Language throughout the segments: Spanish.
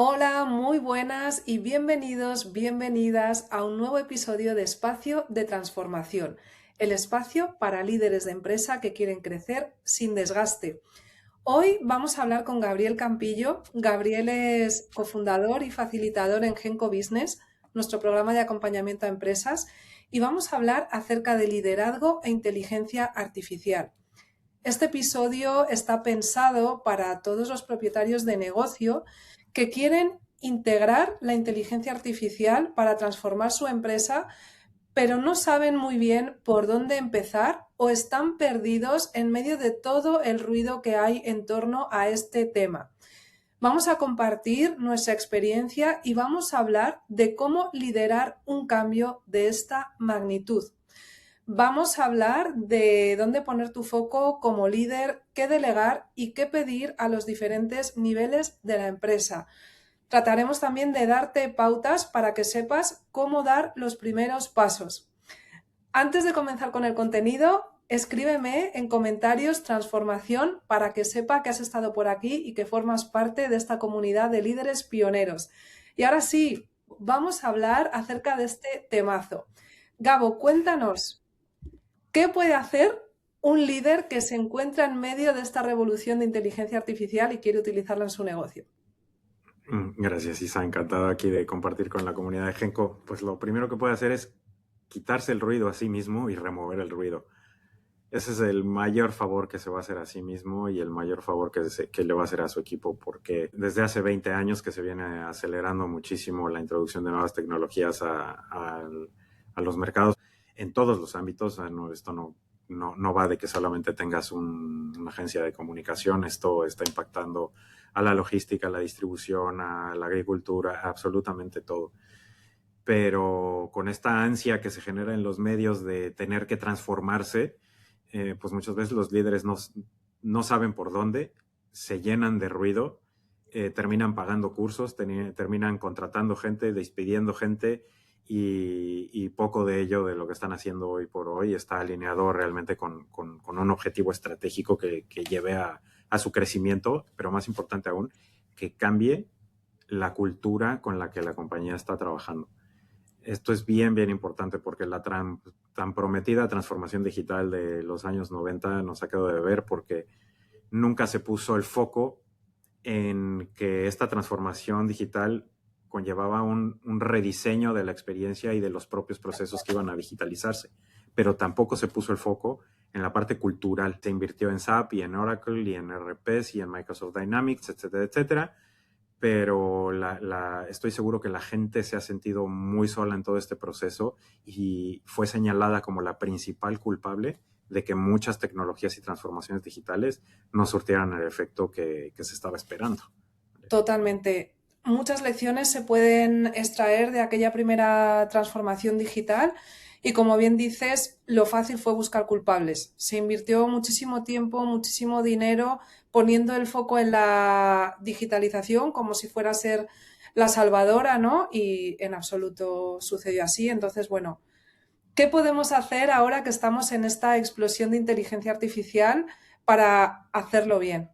Hola, muy buenas y bienvenidos, bienvenidas a un nuevo episodio de Espacio de Transformación, el espacio para líderes de empresa que quieren crecer sin desgaste. Hoy vamos a hablar con Gabriel Campillo. Gabriel es cofundador y facilitador en Genco Business, nuestro programa de acompañamiento a empresas, y vamos a hablar acerca de liderazgo e inteligencia artificial. Este episodio está pensado para todos los propietarios de negocio que quieren integrar la inteligencia artificial para transformar su empresa, pero no saben muy bien por dónde empezar o están perdidos en medio de todo el ruido que hay en torno a este tema. Vamos a compartir nuestra experiencia y vamos a hablar de cómo liderar un cambio de esta magnitud. Vamos a hablar de dónde poner tu foco como líder, qué delegar y qué pedir a los diferentes niveles de la empresa. Trataremos también de darte pautas para que sepas cómo dar los primeros pasos. Antes de comenzar con el contenido, escríbeme en comentarios transformación para que sepa que has estado por aquí y que formas parte de esta comunidad de líderes pioneros. Y ahora sí, vamos a hablar acerca de este temazo. Gabo, cuéntanos. ¿Qué puede hacer un líder que se encuentra en medio de esta revolución de inteligencia artificial y quiere utilizarla en su negocio? Gracias, Isa. Encantado aquí de compartir con la comunidad de Genco. Pues lo primero que puede hacer es quitarse el ruido a sí mismo y remover el ruido. Ese es el mayor favor que se va a hacer a sí mismo y el mayor favor que le va a hacer a su equipo, porque desde hace 20 años que se viene acelerando muchísimo la introducción de nuevas tecnologías a los mercados en todos los ámbitos. Esto no va de que solamente tengas una agencia de comunicación. Esto está impactando a la logística, a la distribución, a la agricultura, a absolutamente todo. Pero con esta ansia que se genera en los medios de tener que transformarse, pues muchas veces los líderes no saben por dónde, se llenan de ruido, terminan pagando cursos, terminan contratando gente, despidiendo gente, y poco de ello, de lo que están haciendo hoy por hoy, está alineado realmente con un objetivo estratégico que lleve a su crecimiento, pero más importante aún, que cambie la cultura con la que la compañía está trabajando. Esto es bien, bien importante porque la tan prometida transformación digital de los años 90 nos ha quedado de ver, porque nunca se puso el foco en que esta transformación digital conllevaba un rediseño de la experiencia y de los propios procesos que iban a digitalizarse, pero tampoco se puso el foco en la parte cultural. Se invirtió en SAP y en Oracle y en RPs y en Microsoft Dynamics, etcétera, etcétera, pero estoy seguro que la gente se ha sentido muy sola en todo este proceso y fue señalada como la principal culpable de que muchas tecnologías y transformaciones digitales no surtieran el efecto que se estaba esperando. Totalmente. Muchas lecciones se pueden extraer de aquella primera transformación digital y como bien dices, lo fácil fue buscar culpables. Se invirtió muchísimo tiempo, muchísimo dinero poniendo el foco en la digitalización como si fuera a ser la salvadora, ¿no? Y en absoluto sucedió así. Entonces, bueno, ¿qué podemos hacer ahora que estamos en esta explosión de inteligencia artificial para hacerlo bien?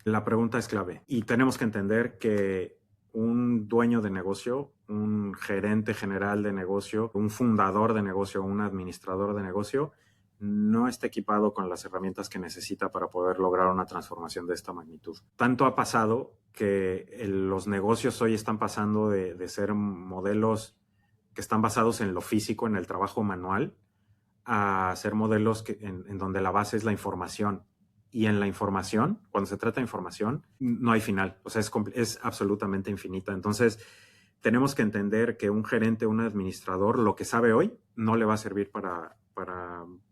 La pregunta es clave y tenemos que entender que un dueño de negocio, un gerente general de negocio, un fundador de negocio, un administrador de negocio, no está equipado con las herramientas que necesita para poder lograr una transformación de esta magnitud. Tanto ha pasado que los negocios hoy están pasando de ser modelos que están basados en lo físico, en el trabajo manual, a ser modelos en donde la base es la información. Y en la información, cuando se trata de información, no hay final. O sea, es absolutamente infinita. Entonces, tenemos que entender que un gerente, un administrador, lo que sabe hoy no le va a servir para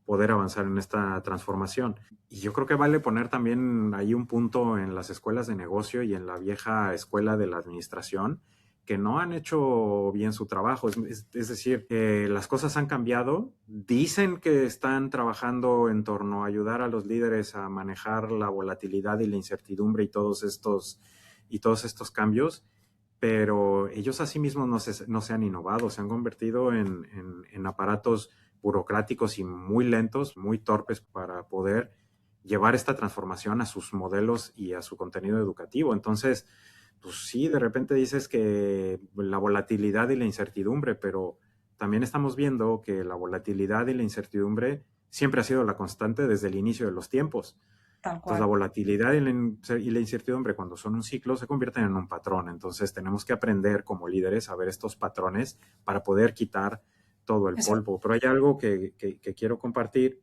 poder avanzar en esta transformación. Y yo creo que vale poner también ahí un punto en las escuelas de negocio y en la vieja escuela de la administración, que no han hecho bien su trabajo. Es decir, las cosas han cambiado. Dicen que están trabajando en torno a ayudar a los líderes a manejar la volatilidad y la incertidumbre y todos estos cambios, pero ellos a sí mismos no se han innovado, se han convertido en aparatos burocráticos y muy lentos, muy torpes para poder llevar esta transformación a sus modelos y a su contenido educativo. Entonces, pues sí, de repente dices que la volatilidad y la incertidumbre, pero también estamos viendo que la volatilidad y la incertidumbre siempre ha sido la constante desde el inicio de los tiempos. Tal Entonces, la cual. volatilidad y la incertidumbre, cuando son un ciclo, se convierten en un patrón. Entonces, tenemos que aprender como líderes a ver estos patrones para poder quitar todo el Eso. polvo. Pero hay algo que quiero compartir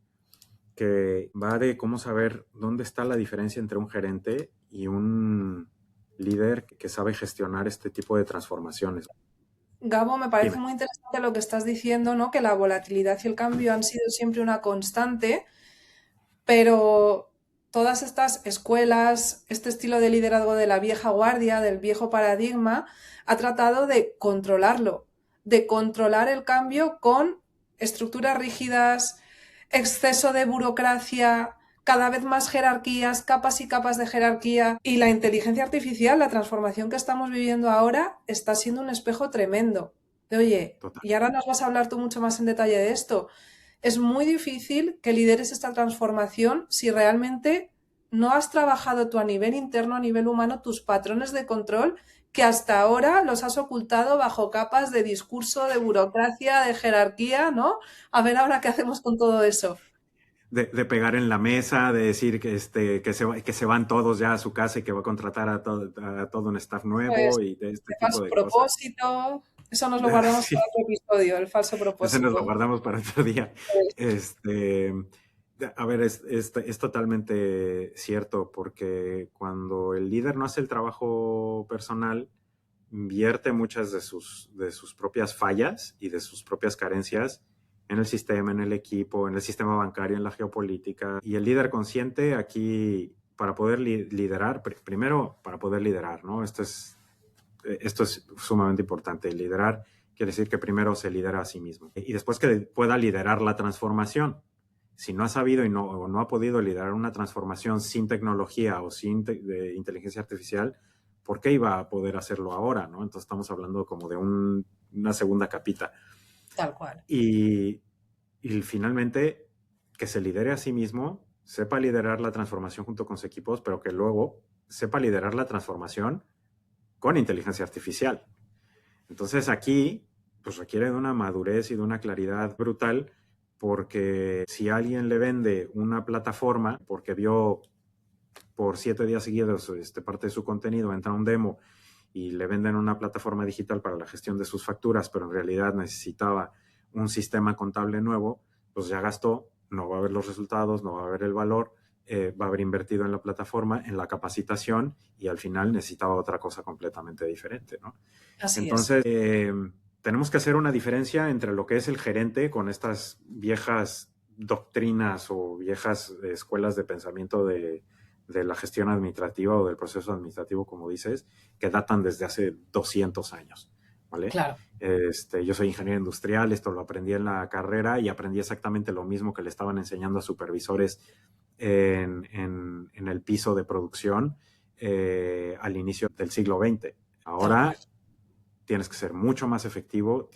que va de cómo saber dónde está la diferencia entre un gerente y un líder que sabe gestionar este tipo de transformaciones. Gabo, me parece Dime. muy interesante lo que estás diciendo, ¿no? Que la volatilidad y el cambio han sido siempre una constante, pero todas estas escuelas, este estilo de liderazgo de la vieja guardia, del viejo paradigma, ha tratado de controlar el cambio con estructuras rígidas, exceso de burocracia, cada vez más jerarquías, capas y capas de jerarquía. Y la inteligencia artificial, la transformación que estamos viviendo ahora, está siendo un espejo tremendo. De, oye, Total. y ahora nos vas a hablar tú mucho más en detalle de esto. Es muy difícil que lideres esta transformación si realmente no has trabajado tú a nivel interno, a nivel humano, tus patrones de control que hasta ahora los has ocultado bajo capas de discurso, de burocracia, de jerarquía, ¿no? A ver ahora qué hacemos con todo eso. De pegar en la mesa, de decir que se van todos ya a su casa y que va a contratar a todo un staff Pues nuevo y de este de tipo falso de cosas. propósito, eso nos lo guardamos para Sí, otro episodio, el falso ese nos lo propósito. guardamos para otro día. Pues, Este, a ver, es totalmente cierto, porque cuando el líder no hace el trabajo personal, vierte muchas de sus propias fallas y de sus propias carencias en el sistema, en el equipo, en el sistema bancario, en la geopolítica. Y el líder consciente aquí, para poder liderar, primero para poder liderar, ¿no? Esto es sumamente importante. Liderar quiere decir que primero se lidera a sí mismo y después que pueda liderar la transformación. Si no ha sabido o no ha podido liderar una transformación sin tecnología o sin de inteligencia artificial, ¿por qué iba a poder hacerlo ahora? ¿No? Entonces estamos hablando como de una segunda capita. tal cual. Y, y finalmente, que se lidere a sí mismo, sepa liderar la transformación junto con sus equipos, pero que luego sepa liderar la transformación con inteligencia artificial. Entonces aquí pues requiere de una madurez y de una claridad brutal, porque si alguien le vende una plataforma porque vio por 7 días seguidos parte de su contenido, entra un demo y le venden una plataforma digital para la gestión de sus facturas, pero en realidad necesitaba un sistema contable nuevo, pues ya gastó, no va a ver los resultados, no va a ver el valor, va a haber invertido en la plataforma, en la capacitación y al final necesitaba otra cosa completamente diferente, ¿no? Así es. Entonces, tenemos que hacer una diferencia entre lo que es el gerente con estas viejas doctrinas o viejas escuelas de pensamiento de la gestión administrativa o del proceso administrativo, como dices, que datan desde hace 200 años, ¿vale? Claro. Yo soy ingeniero industrial, esto lo aprendí en la carrera y aprendí exactamente lo mismo que le estaban enseñando a supervisores en el piso de producción al inicio del siglo XX. Tal Ahora cual. tienes que ser mucho más efectivo,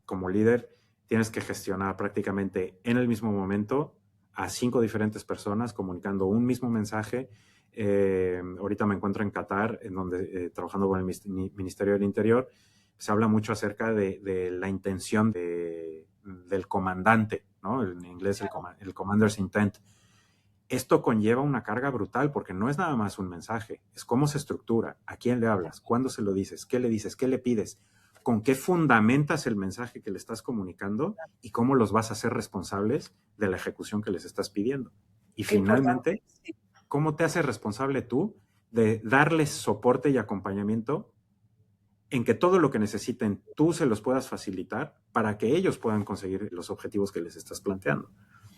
como líder, tienes que gestionar prácticamente en el mismo momento a 5 diferentes personas comunicando un mismo mensaje. Ahorita me encuentro en Qatar, en donde trabajando con el Ministerio del Interior, se habla mucho acerca de la intención del comandante, ¿no? En inglés el commander's intent. Esto conlleva una carga brutal porque no es nada más un mensaje, es cómo se estructura, a quién le hablas, cuándo se lo dices, qué le pides, con qué fundamentas el mensaje que le estás comunicando y cómo los vas a hacer responsables de la ejecución que les estás pidiendo. Y Qué importante. finalmente, ¿cómo te haces responsable tú de darles soporte y acompañamiento en que todo lo que necesiten tú se los puedas facilitar para que ellos puedan conseguir los objetivos que les estás planteando?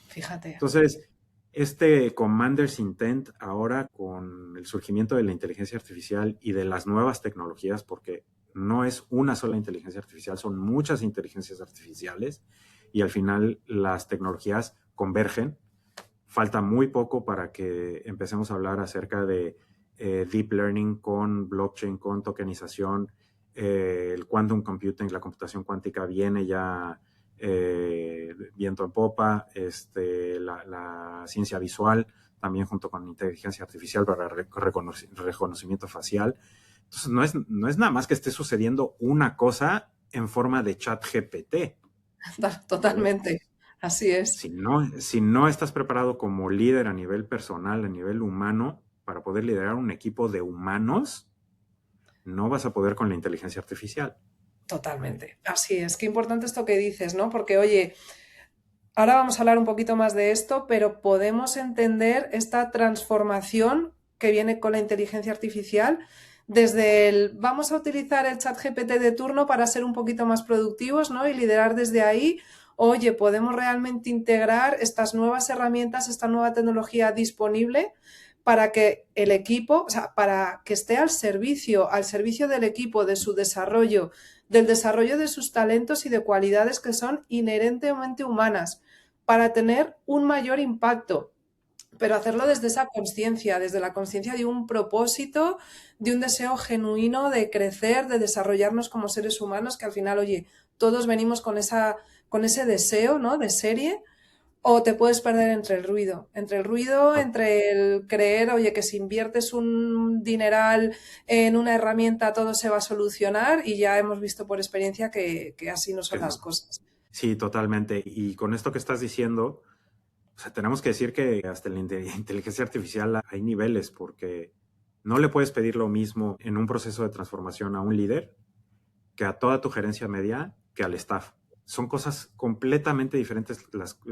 Fíjate. Entonces, este Commander's Intent ahora con el surgimiento de la inteligencia artificial y de las nuevas tecnologías, porque no es una sola inteligencia artificial, son muchas inteligencias artificiales y al final las tecnologías convergen. Falta muy poco para que empecemos a hablar acerca de deep learning con blockchain, con tokenización, el quantum computing, la computación cuántica viene ya viento en popa, la ciencia visual, también junto con inteligencia artificial para reconocimiento facial. Entonces, no es nada más que esté sucediendo una cosa en forma de chat GPT, ¿vale? Totalmente, así es. Si no estás preparado como líder a nivel personal, a nivel humano, para poder liderar un equipo de humanos, no vas a poder con la inteligencia artificial, ¿vale? Totalmente, así es. Qué importante esto que dices, ¿no? Porque, oye, ahora vamos a hablar un poquito más de esto, pero podemos entender esta transformación que viene con la inteligencia artificial desde el vamos a utilizar el chat GPT de turno para ser un poquito más productivos, ¿no? Y liderar desde ahí. Oye, podemos realmente integrar estas nuevas herramientas, esta nueva tecnología disponible para que el equipo, o sea, para que esté al servicio del equipo, de su desarrollo, del desarrollo de sus talentos y de cualidades que son inherentemente humanas, para tener un mayor impacto, pero hacerlo desde esa conciencia, desde la conciencia de un propósito, de un deseo genuino de crecer, de desarrollarnos como seres humanos, que al final, oye, todos venimos con ese deseo, ¿no? De serie, o te puedes perder entre el creer, oye, que si inviertes un dineral en una herramienta todo se va a solucionar y ya hemos visto por experiencia que así no son Que las no. cosas. Sí, totalmente. Y con esto que estás diciendo, o sea, tenemos que decir que hasta en la inteligencia artificial hay niveles, porque no le puedes pedir lo mismo en un proceso de transformación a un líder que a toda tu gerencia media, que al staff. Son cosas completamente diferentes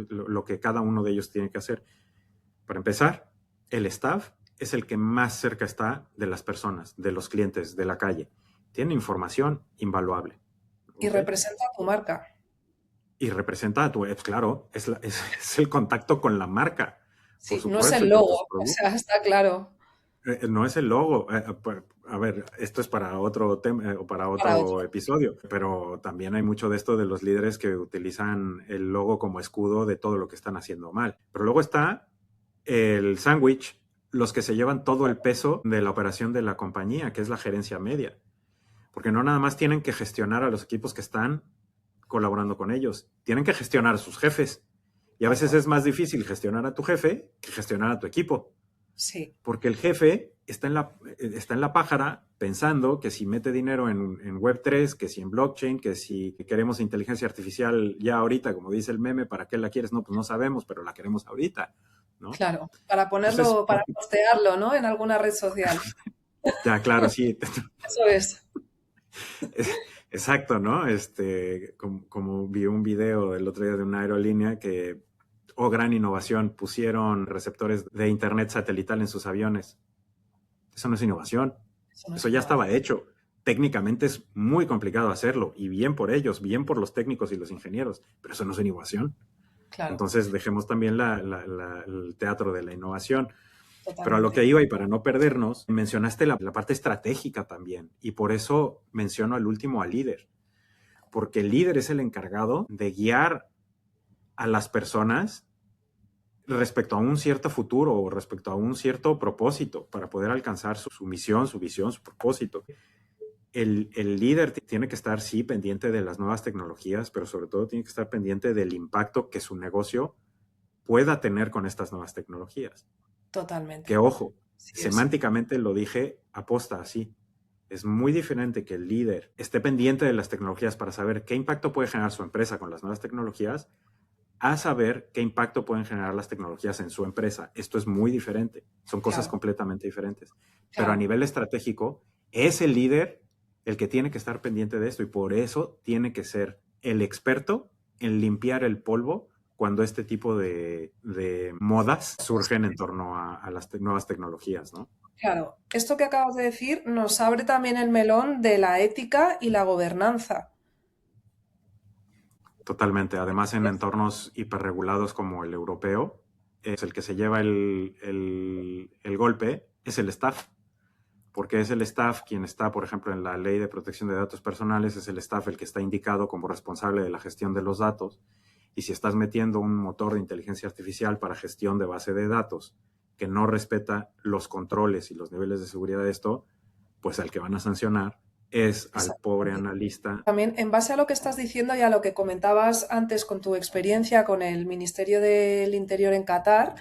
lo que cada uno de ellos tiene que hacer. Para empezar, el staff es el que más cerca está de las personas, de los clientes, de la calle. Tiene información invaluable. Y ¿Ok? representa tu marca. Y representa a tu, claro, es el contacto con la marca, por Sí, no es supuesto, el y con tus logo, o sea, productos. está claro. No es el logo. A ver, esto es para otro tema o para Para otro. otro episodio, pero también hay mucho de esto de los líderes que utilizan el logo como escudo de todo lo que están haciendo mal. Pero luego está el sándwich, los que se llevan todo el peso de la operación de la compañía, que es la gerencia media. Porque no nada más tienen que gestionar a los equipos que están colaborando con ellos, tienen que gestionar a sus jefes. Y a Tal veces cual. es más difícil gestionar a tu jefe que gestionar a tu equipo. Sí, Porque el jefe está en la pájara pensando que si mete dinero en Web3, que si en blockchain, que si queremos inteligencia artificial ya ahorita, como dice el meme, ¿para qué la quieres? No, pues no sabemos, pero la queremos ahorita, ¿no? claro. Para Entonces, ponerlo, para postearlo, ¿no? En alguna red social. ya claro, sí, Eso es. exacto, ¿no? Como vi un video el otro día de una aerolínea que, oh, gran innovación, pusieron receptores de internet satelital en sus aviones. Eso no es innovación. Eso no es Eso ya estaba innovación. hecho. Técnicamente es muy complicado hacerlo, y bien por ellos, bien por los técnicos y los ingenieros, pero eso no es innovación. Claro, Entonces dejemos también el teatro de la innovación. Pero a lo que totalmente. iba, y para no perdernos, mencionaste la parte estratégica también, y por eso menciono al último, al líder, porque el líder es el encargado de guiar a las personas respecto a un cierto futuro o respecto a un cierto propósito para poder alcanzar su misión, su visión, su propósito. El líder tiene que estar, sí, pendiente de las nuevas tecnologías, pero sobre todo tiene que estar pendiente del impacto que su negocio pueda tener con estas nuevas tecnologías. Que Totalmente. ojo, Sí es. semánticamente lo dije aposta así. Es muy diferente que el líder esté pendiente de las tecnologías para saber qué impacto puede generar su empresa con las nuevas tecnologías, a saber qué impacto pueden generar las tecnologías en su empresa. Esto es muy diferente. Son cosas Claro, completamente diferentes. Pero a claro. nivel estratégico, es el líder el que tiene que estar pendiente de esto, y por eso tiene que ser el experto en limpiar el polvo cuando este tipo de modas surgen en torno a las nuevas tecnologías, ¿no? Claro, esto que acabas de decir nos abre también el melón de la ética y la gobernanza. Totalmente. Además, en entornos hiperregulados como el europeo, es el que se lleva el golpe, es el staff, porque es el staff quien está, por ejemplo, en la ley de protección de datos personales, es el staff el que está indicado como responsable de la gestión de los datos. Y si estás metiendo un motor de inteligencia artificial para gestión de base de datos que no respeta los controles y los niveles de seguridad de esto, pues al que van a sancionar es al pobre Exactamente. analista. También, en base a lo que estás diciendo y a lo que comentabas antes con tu experiencia con el Ministerio del Interior en Qatar,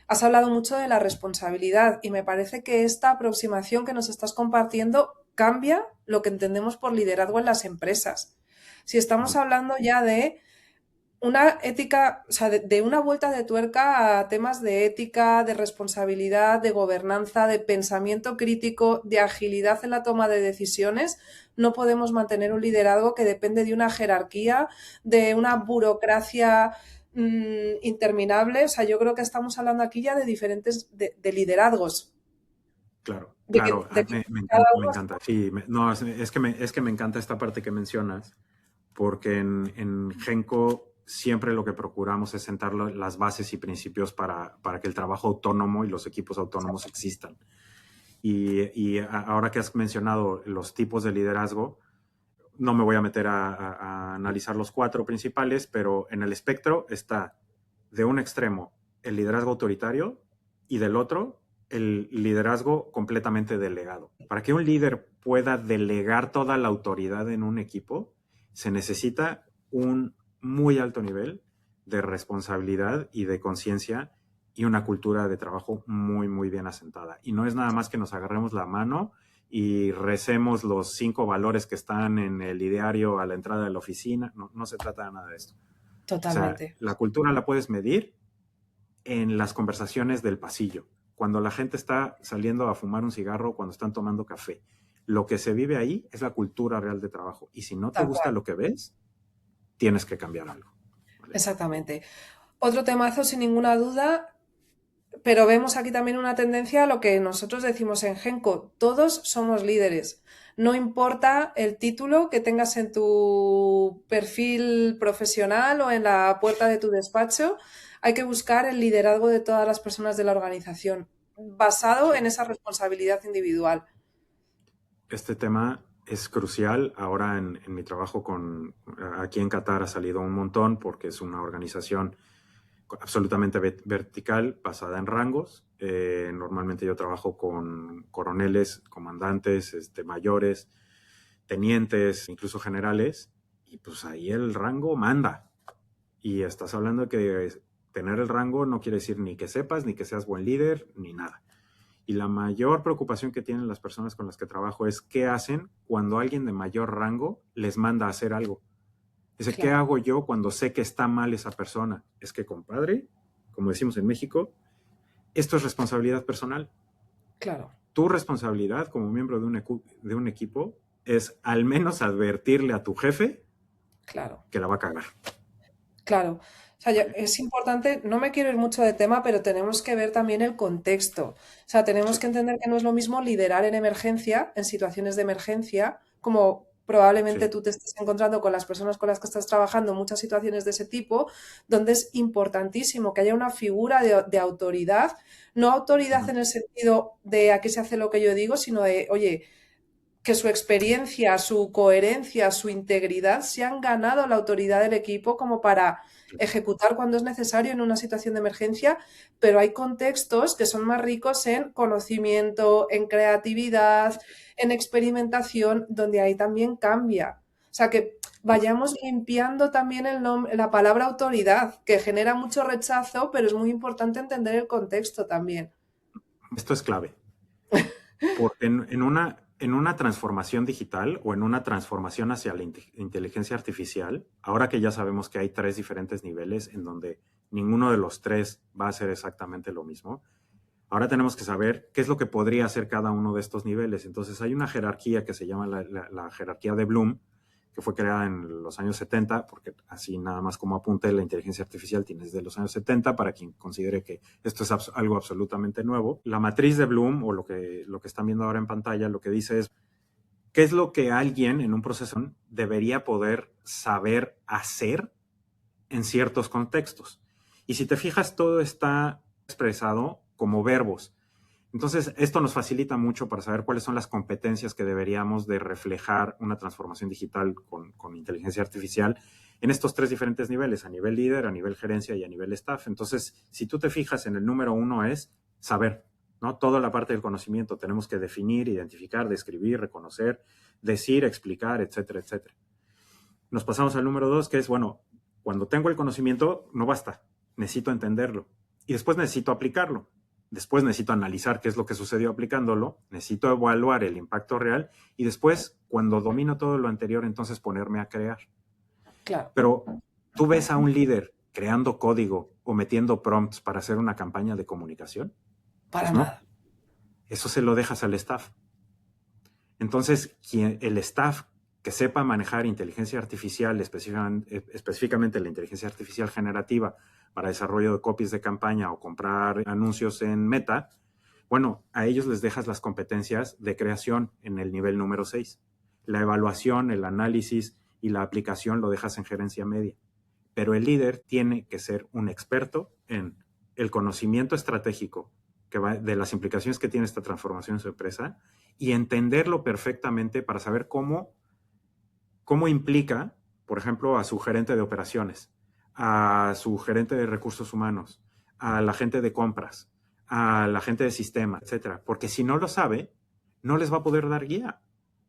has hablado mucho de la responsabilidad y me parece que esta aproximación que nos estás compartiendo cambia lo que entendemos por liderazgo en las empresas. Si estamos hablando ya de una ética, o sea, de una vuelta de tuerca a temas de ética, de responsabilidad, de gobernanza, de pensamiento crítico, de agilidad en la toma de decisiones, no podemos mantener un liderazgo que depende de una jerarquía, de una burocracia interminable. O sea, yo creo que estamos hablando aquí ya de diferentes, de liderazgos. Claro, De que, claro, de que me cada encanta, me uno... encanta. Sí, no, es que me encanta esta parte que mencionas, porque en Genco siempre lo que procuramos es sentar las bases y principios para que el trabajo autónomo y los equipos autónomos existan. Y ahora que has mencionado los tipos de liderazgo, no me voy a meter a analizar los 4 principales, pero en el espectro está de un extremo el liderazgo autoritario y del otro el liderazgo completamente delegado. Para que un líder pueda delegar toda la autoridad en un equipo, se necesita un muy alto nivel de responsabilidad y de conciencia y una cultura de trabajo muy, muy bien asentada. Y no es nada más que nos agarremos la mano y recemos los 5 valores que están en el ideario a la entrada de la oficina. No, no se trata de nada de esto. O sea, Totalmente. la cultura la puedes medir en las conversaciones del pasillo, cuando la gente está saliendo a fumar un cigarro, cuando están tomando café. Lo que se vive ahí es la cultura real de trabajo. Y si no te Tal gusta cual. lo que ves, tienes que cambiar algo. ¿Vale? Exactamente. Otro temazo, sin ninguna duda, pero vemos aquí también una tendencia a lo que nosotros decimos en Genco, todos somos líderes. No importa el título que tengas en tu perfil profesional o en la puerta de tu despacho, hay que buscar el liderazgo de todas las personas de la organización, basado Sí. en esa responsabilidad individual. Este tema es crucial. Ahora en mi trabajo aquí en Qatar ha salido un montón porque es una organización absolutamente vertical, basada en rangos. Normalmente yo trabajo con coroneles, comandantes, mayores, tenientes, incluso generales, y pues ahí el rango manda. Y estás hablando de que tener el rango no quiere decir ni que sepas, ni que seas buen líder, ni nada. Y la mayor preocupación que tienen las personas con las que trabajo es qué hacen cuando alguien de mayor rango les manda a hacer algo. Dice, ¿qué Claro, hago yo cuando sé que está mal esa persona? Es que, compadre, como decimos en México, esto es responsabilidad personal. claro, Tu responsabilidad como miembro de un equipo es al menos advertirle a tu jefe claro. que la va a cagar. Claro, o sea, ¿Vale? es importante, no me quiero ir mucho de tema, pero tenemos que ver también el contexto. O sea, tenemos Sí. que entender que no es lo mismo liderar en emergencia, en situaciones de emergencia, como probablemente Sí. tú te estés encontrando con las personas con las que estás trabajando en muchas situaciones de ese tipo, donde es importantísimo que haya una figura de autoridad, no autoridad Uh-huh. en el sentido de aquí se hace lo que yo digo, sino de, oye, que su experiencia, su coherencia, su integridad se han ganado la autoridad del equipo como para ejecutar cuando es necesario en una situación de emergencia, pero hay contextos que son más ricos en conocimiento, en creatividad, en experimentación, donde ahí también cambia. O sea, que vayamos limpiando también la palabra autoridad, que genera mucho rechazo, pero es muy importante entender el contexto también. Esto es clave. Porque en una transformación digital o en una transformación hacia la inteligencia artificial, ahora que ya sabemos que hay 3 diferentes niveles en donde ninguno de los 3 va a ser exactamente lo mismo, ahora tenemos que saber qué es lo que podría hacer cada uno de estos niveles. Entonces hay una jerarquía que se llama la jerarquía de Bloom, que fue creada en los años 70, porque así nada más como apunte, la inteligencia artificial tiene desde los años 70, para quien considere que esto es algo absolutamente nuevo. La matriz de Bloom, o lo que están viendo ahora en pantalla, lo que dice es qué es lo que alguien en un proceso debería poder saber hacer en ciertos contextos. Y si te fijas, todo está expresado como verbos. Entonces, esto nos facilita mucho para saber cuáles son las competencias que deberíamos de reflejar una transformación digital con inteligencia artificial en estos 3 diferentes niveles, a nivel líder, a nivel gerencia y a nivel staff. Entonces, si tú te fijas en el número 1 es saber, ¿no? Toda la parte del conocimiento. Tenemos que definir, identificar, describir, reconocer, decir, explicar, etcétera, etcétera. Nos pasamos al número 2, que es, bueno, cuando tengo el conocimiento, no basta. Necesito entenderlo. Y después necesito aplicarlo. Después necesito analizar qué es lo que sucedió aplicándolo, necesito evaluar el impacto real y después, cuando domino todo lo anterior, entonces ponerme a crear. Claro. Pero tú ves a un líder creando código o metiendo prompts para hacer una campaña de comunicación. Para Pues no, nada. eso se lo dejas al staff. Entonces, el staff que sepa manejar inteligencia artificial, específicamente la inteligencia artificial generativa para desarrollo de copies de campaña o comprar anuncios en Meta, bueno, a ellos les dejas las competencias de creación en el nivel número 6. La evaluación, el análisis y la aplicación lo dejas en gerencia media. Pero el líder tiene que ser un experto en el conocimiento estratégico de las implicaciones que tiene esta transformación en su empresa y entenderlo perfectamente para saber cómo implica, por ejemplo, a su gerente de operaciones, a su gerente de recursos humanos, a la gente de compras, a la gente de sistema, etcétera. Porque si no lo sabe, no les va a poder dar guía.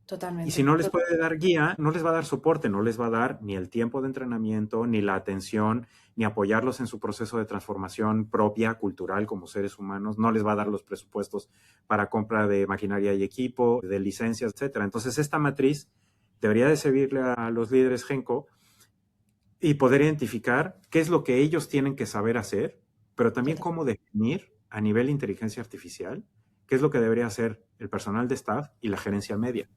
Totalmente. Y si no les puede dar guía, no les va a dar soporte, no les va a dar ni el tiempo de entrenamiento, ni la atención, ni apoyarlos en su proceso de transformación propia, cultural, como seres humanos, no les va a dar los presupuestos para compra de maquinaria y equipo, de licencias, etcétera. Entonces, esta matriz debería de servirle a los líderes Genco y poder identificar qué es lo que ellos tienen que saber hacer, pero también cómo definir a nivel de inteligencia artificial qué es lo que debería hacer el personal de staff y la gerencia media.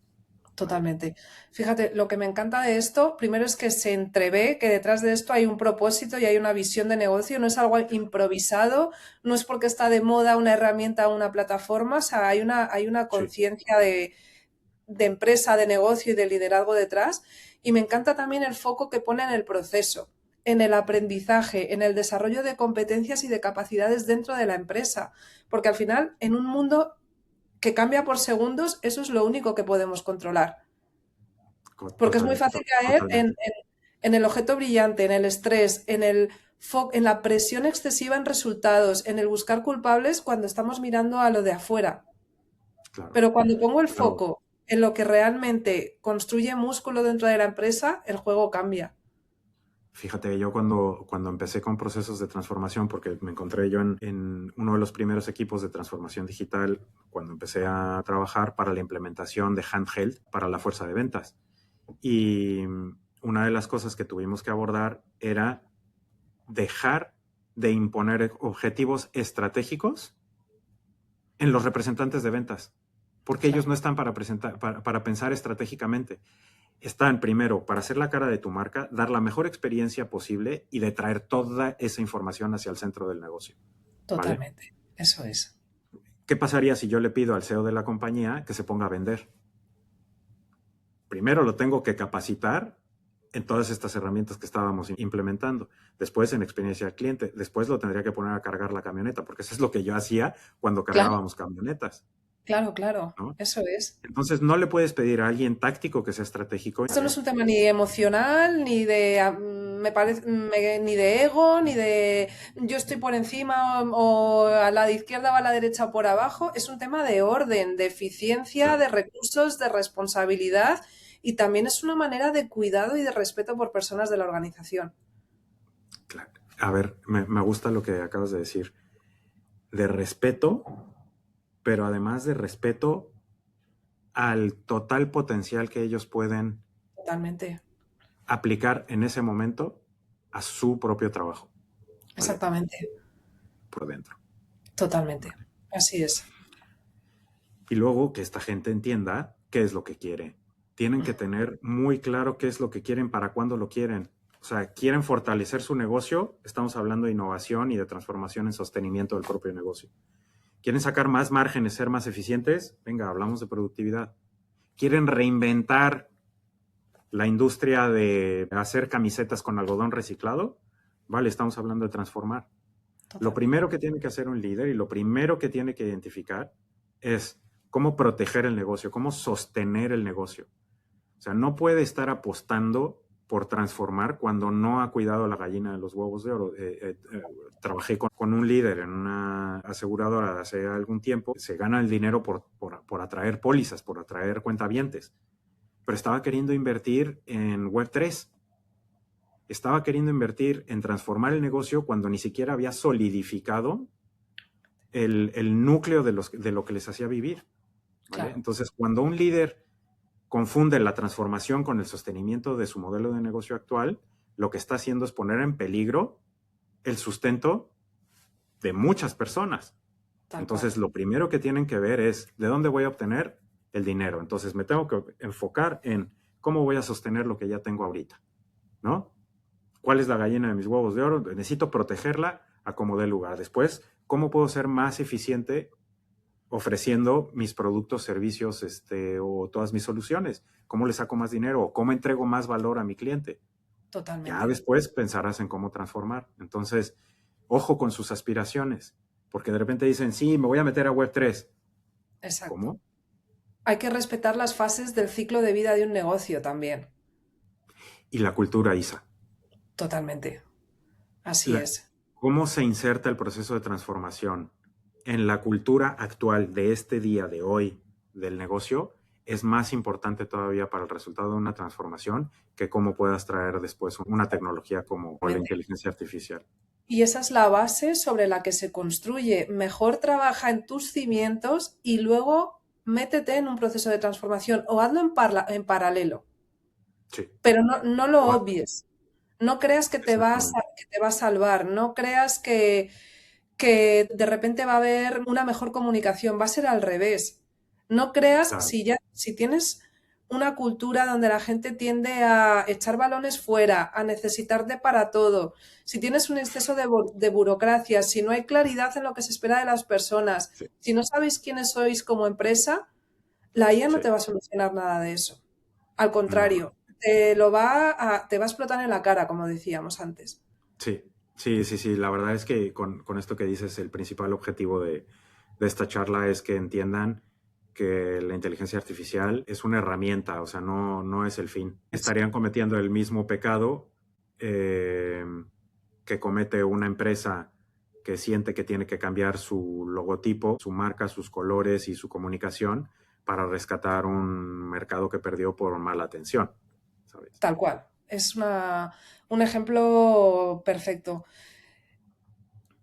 Totalmente. Fíjate, lo que me encanta de esto, primero es que se entrevé que detrás de esto hay un propósito y hay una visión de negocio, no es algo improvisado, no es porque está de moda una herramienta o una plataforma, o sea, hay una conciencia de empresa, de negocio y de liderazgo detrás. Y me encanta también el foco que pone en el proceso, en el aprendizaje, en el desarrollo de competencias y de capacidades dentro de la empresa, porque al final, en un mundo que cambia por segundos, eso es lo único que podemos controlar. Porque es muy fácil caer en el objeto brillante, en el estrés, en la presión excesiva en resultados, en el buscar culpables cuando estamos mirando a lo de afuera. Claro. Pero cuando pongo el foco en lo que realmente construye músculo dentro de la empresa, el juego cambia. Fíjate, yo cuando empecé con procesos de transformación, porque me encontré yo en uno de los primeros equipos de transformación digital, cuando empecé a trabajar para la implementación de handheld para la fuerza de ventas. Y una de las cosas que tuvimos que abordar era dejar de imponer objetivos estratégicos en los representantes de ventas, porque ellos no están para pensar estratégicamente. Están primero para hacer la cara de tu marca, dar la mejor experiencia posible y de traer toda esa información hacia el centro del negocio. Totalmente, ¿vale? Eso es. ¿Qué pasaría si yo le pido al CEO de la compañía que se ponga a vender? Primero lo tengo que capacitar en todas estas herramientas que estábamos implementando. Después en experiencia del cliente. Después lo tendría que poner a cargar la camioneta, porque eso es lo que yo hacía cuando cargábamos camionetas. Claro, ¿no? Eso es. Entonces no le puedes pedir a alguien táctico que sea estratégico. Esto no es un tema ni emocional, ni de ni de ego, ni de yo estoy por encima o a la de izquierda o a la derecha o por abajo. Es un tema de orden, de eficiencia, de recursos, de responsabilidad y también es una manera de cuidado y de respeto por personas de la organización. Claro. A ver, me gusta lo que acabas de decir. De respeto, pero además de respeto al total potencial que ellos pueden aplicar en ese momento a su propio trabajo. Exactamente. Por dentro. Totalmente. Así es. Y luego que esta gente entienda qué es lo que quiere. Tienen que tener muy claro qué es lo que quieren, para cuándo lo quieren. O sea, quieren fortalecer su negocio, estamos hablando de innovación y de transformación en sostenimiento del propio negocio. ¿Quieren sacar más márgenes, ser más eficientes? Venga, hablamos de productividad. ¿Quieren reinventar la industria de hacer camisetas con algodón reciclado? Vale, estamos hablando de transformar. Total. Lo primero que tiene que hacer un líder y lo primero que tiene que identificar es cómo proteger el negocio, cómo sostener el negocio. O sea, no puede estar apostando por transformar cuando no ha cuidado la gallina de los huevos de oro. Trabajé con un líder en una aseguradora hace algún tiempo. Se gana el dinero por atraer pólizas, por atraer cuentavientes. Pero estaba queriendo invertir en Web3. Estaba queriendo invertir en transformar el negocio cuando ni siquiera había solidificado el núcleo de lo que les hacía vivir, ¿vale? Claro, Entonces, cuando un líder confunde la transformación con el sostenimiento de su modelo de negocio actual, lo que está haciendo es poner en peligro el sustento de muchas personas. tal cual. Entonces, lo primero que tienen que ver es de dónde voy a obtener el dinero. Entonces, me tengo que enfocar en cómo voy a sostener lo que ya tengo ahorita, ¿no? ¿Cuál es la gallina de mis huevos de oro? Necesito protegerla a como dé lugar. Después, ¿cómo puedo ser más eficiente ofreciendo mis productos, servicios, o todas mis soluciones? ¿Cómo le saco más dinero? ¿O cómo entrego más valor a mi cliente? Ya Totalmente. después pensarás en cómo transformar. Entonces, ojo con sus aspiraciones, porque de repente dicen, sí, me voy a meter a Web3. Exacto. ¿Cómo? Hay que respetar las fases del ciclo de vida de un negocio también. Y la cultura, Isa. Totalmente. Así La- es. ¿Cómo se inserta el proceso de transformación en la cultura actual de este día, de hoy, del negocio? Es más importante todavía para el resultado de una transformación que cómo puedas traer después una tecnología como la inteligencia artificial. Y esa es la base sobre la que se construye. Mejor trabaja en tus cimientos y luego métete en un proceso de transformación o hazlo en paralelo, Sí, pero no lo o- obvies. No creas exactamente. que te va a salvar, no creas que de repente va a haber una mejor comunicación, va a ser al revés. No creas, Claro, si tienes una cultura donde la gente tiende a echar balones fuera, a necesitarte para todo, si tienes un exceso de burocracia, si no hay claridad en lo que se espera de las personas, sí, si no sabéis quiénes sois como empresa, la IA no sí. te va a solucionar nada de eso. Al No, no. contrario, te va a explotar en la cara, como decíamos antes. Sí, sí, sí, sí. La verdad es que con esto que dices, el principal objetivo de esta charla es que entiendan que la inteligencia artificial es una herramienta, o sea, no es el fin. Estarían cometiendo el mismo pecado eh, que comete una empresa que siente que tiene que cambiar su logotipo, su marca, sus colores y su comunicación para rescatar un mercado que perdió por mala atención, ¿sabes? Tal cual. Un ejemplo perfecto.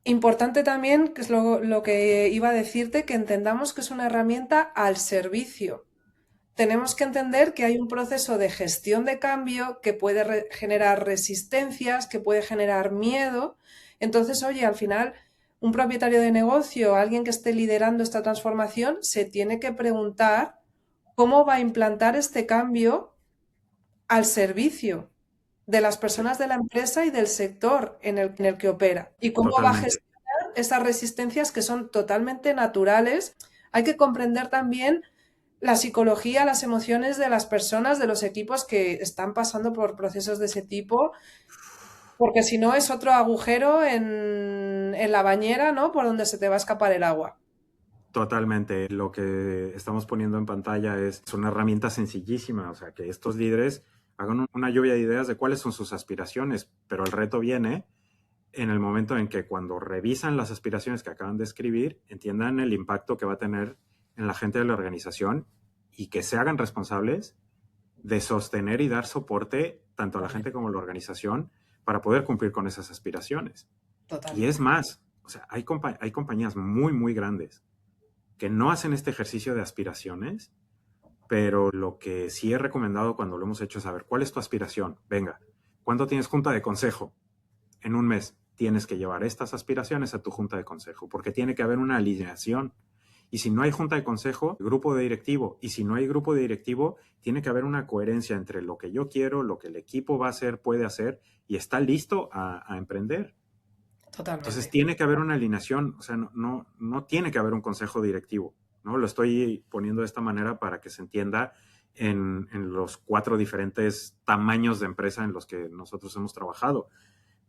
Importante también, que es lo que iba a decirte, que entendamos que es una herramienta al servicio. Tenemos que entender que hay un proceso de gestión de cambio que puede generar resistencias, que puede generar miedo. Entonces, oye, al final, un propietario de negocio, alguien que esté liderando esta transformación, se tiene que preguntar cómo va a implantar este cambio al servicio de las Sí, personas de la empresa y del sector en el que opera. Y cómo va a totalmente. gestionar esas resistencias que son totalmente naturales. Hay que comprender también la psicología, las emociones de las personas, de los equipos que están pasando por procesos de ese tipo, porque si no es otro agujero en la bañera, ¿no? Por donde se te va a escapar el agua. Totalmente. Lo que estamos poniendo en pantalla es una herramienta sencillísima, o sea, que estos líderes hagan una lluvia de ideas de cuáles son sus aspiraciones, pero el reto viene en el momento en que cuando revisan las aspiraciones que acaban de escribir, entiendan el impacto que va a tener en la gente de la organización y que se hagan responsables de sostener y dar soporte tanto a la gente Totalmente, como a la organización para poder cumplir con esas aspiraciones. Y es totalmente. más, o sea, hay compañías muy, muy grandes que no hacen este ejercicio de aspiraciones, pero lo que sí he recomendado cuando lo hemos hecho es saber cuál es tu aspiración. Venga, ¿cuándo tienes junta de consejo? En un mes tienes que llevar estas aspiraciones a tu junta de consejo, porque tiene que haber una alineación. Y si no hay junta de consejo, grupo de directivo. Y si no hay grupo de directivo, tiene que haber una coherencia entre lo que yo quiero, lo que el equipo va a hacer, puede hacer y está listo a emprender. Entonces Totalmente. tiene que haber una alineación, o sea, no tiene que haber un consejo directivo, ¿no? Lo estoy poniendo de esta manera para que se entienda en los 4 diferentes tamaños de empresa en los que nosotros hemos trabajado.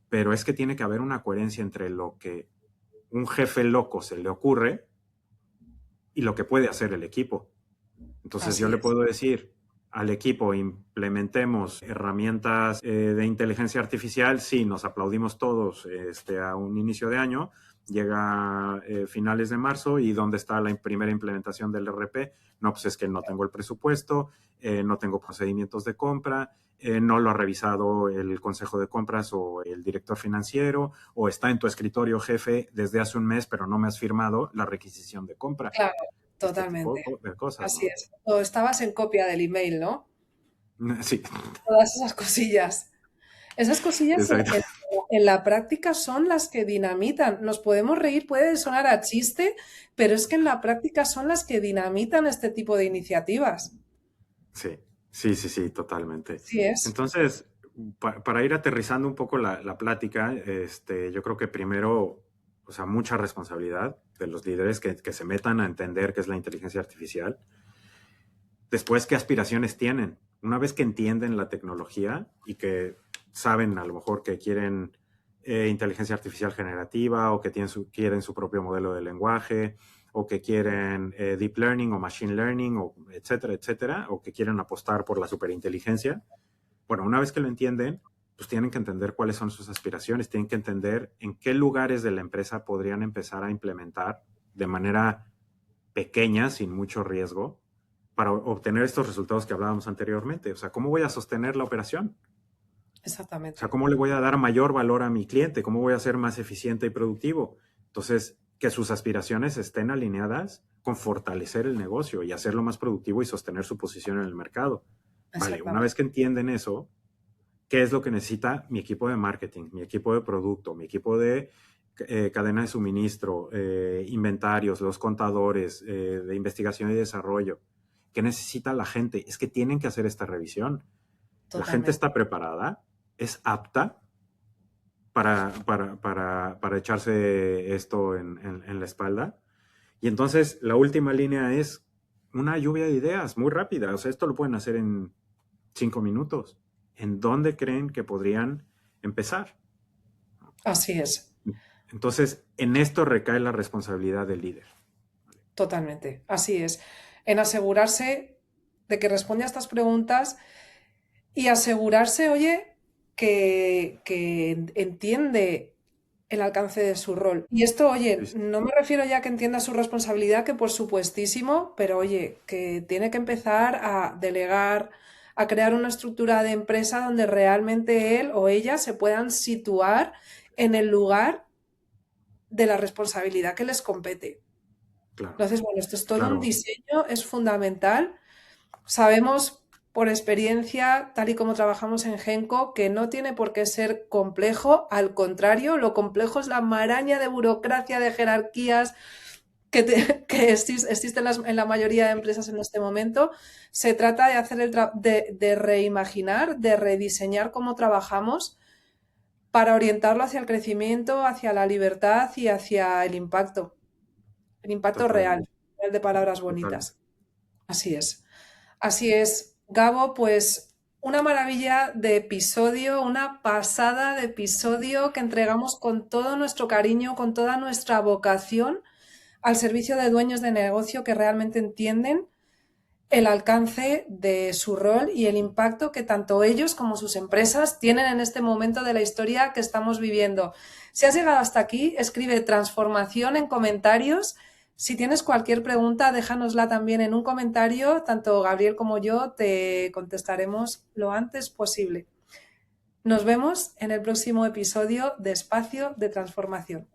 Pero es que tiene que haber una coherencia entre lo que un jefe loco se le ocurre y lo que puede hacer el equipo. Entonces yo Así le es. puedo decir, al equipo implementemos herramientas de inteligencia artificial, sí, nos aplaudimos todos a un inicio de año, llega finales de marzo y ¿dónde está la primera implementación del RP? No, pues es que no tengo el presupuesto, no tengo procedimientos de compra, no lo ha revisado el consejo de compras o el director financiero, o está en tu escritorio, jefe, desde hace un mes, pero no me has firmado la requisición de compra. Claro, Este tipo totalmente. de cosas, Así ¿no? es. O estabas en copia del email, ¿no? Sí, Todas esas cosillas. Esas cosillas exacto. en la práctica son las que dinamitan. Nos podemos reír, puede sonar a chiste, pero es que en la práctica son las que dinamitan este tipo de iniciativas. Sí, sí, sí, sí, totalmente. Sí es, Entonces, para ir aterrizando un poco la plática, yo creo que primero, o sea, mucha responsabilidad de los líderes que se metan a entender qué es la inteligencia artificial. Después, qué aspiraciones tienen. Una vez que entienden la tecnología y que saben a lo mejor que quieren inteligencia artificial generativa o que quieren su propio modelo de lenguaje o que quieren deep learning o machine learning o etcétera, etcétera, o que quieren apostar por la superinteligencia. Bueno, una vez que lo entienden, pues tienen que entender cuáles son sus aspiraciones, tienen que entender en qué lugares de la empresa podrían empezar a implementar de manera pequeña, sin mucho riesgo, para obtener estos resultados que hablábamos anteriormente. O sea, ¿cómo voy a sostener la operación? O sea, exactamente. ¿cómo le voy a dar mayor valor a mi cliente? ¿Cómo voy a ser más eficiente y productivo? Entonces, que sus aspiraciones estén alineadas con fortalecer el negocio y hacerlo más productivo y sostener su posición en el mercado. Vale, una vez Exactamente. que entienden eso, ¿qué es lo que necesita mi equipo de marketing, mi equipo de producto, mi equipo de cadena de suministro, inventarios, los contadores, de investigación y desarrollo? ¿Qué necesita la gente? Es que tienen que hacer esta revisión. La gente Totalmente. está preparada, es apta para echarse esto en la espalda. Y entonces la última línea es una lluvia de ideas muy rápida. O sea, esto lo pueden hacer en 5 minutos. ¿En dónde creen que podrían empezar? Así es. Entonces, en esto recae la responsabilidad del líder. Totalmente. Así es. En asegurarse de que responde a estas preguntas y asegurarse, oye, que entiende el alcance de su rol. Y esto, oye, no me refiero ya a que entienda su responsabilidad, que por supuestísimo, pero oye, que tiene que empezar a delegar, a crear una estructura de empresa donde realmente él o ella se puedan situar en el lugar de la responsabilidad que les compete. Claro, Entonces, bueno, esto es todo un claro, diseño, es fundamental. Sabemos por experiencia, tal y como trabajamos en Genco, que no tiene por qué ser complejo, al contrario, lo complejo es la maraña de burocracia, de jerarquías que existe en la mayoría de empresas en este momento. Se trata de hacer de reimaginar, de rediseñar cómo trabajamos para orientarlo hacia el crecimiento, hacia la libertad y hacia el impacto real, totalmente, el de palabras total. bonitas. Así es. Así es, Gabo, pues una maravilla de episodio, una pasada de episodio que entregamos con todo nuestro cariño, con toda nuestra vocación al servicio de dueños de negocio que realmente entienden el alcance de su rol y el impacto que tanto ellos como sus empresas tienen en este momento de la historia que estamos viviendo. Si has llegado hasta aquí, escribe transformación en comentarios. Si tienes cualquier pregunta, déjanosla también en un comentario. Tanto Gabriel como yo te contestaremos lo antes posible. Nos vemos en el próximo episodio de Espacio de Transformación.